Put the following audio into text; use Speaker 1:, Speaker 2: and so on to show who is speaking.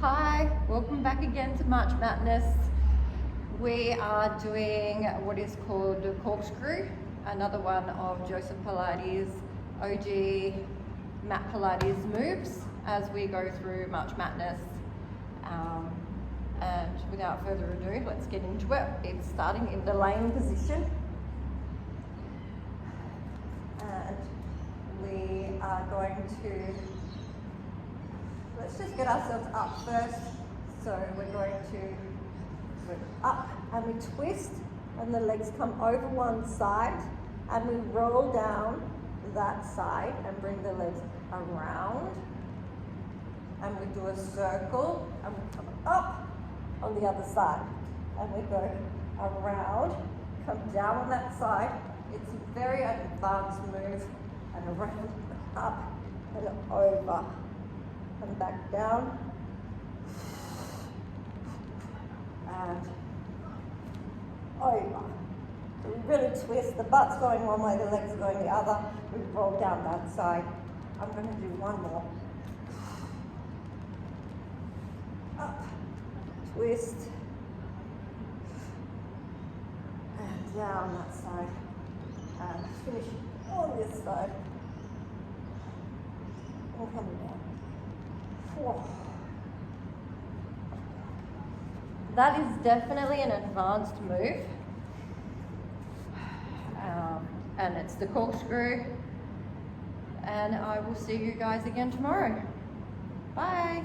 Speaker 1: Hi, welcome back again to March Madness. We are doing what is called the corkscrew, another one of Joseph Pilates' OG mat Pilates moves as we go through March Madness. And without further ado, let's get into it. It's starting in the laying position. And we are going to, let's just get ourselves up first. So we're going to go up and we twist and the legs come over one side and we roll down that side and bring the legs around. And we do a circle and we come up on the other side. And we go around, come down on that side. It's a very advanced move and around, up and over. And back down. And over. So we really twist, the butt's going one way, the legs are going the other. We roll down that side. I'm going to do one more. Up, twist, and down that side. And finish on this side. And come down. Whoa. That is definitely an advanced move. And it's the corkscrew. And I will see you guys again tomorrow. Bye.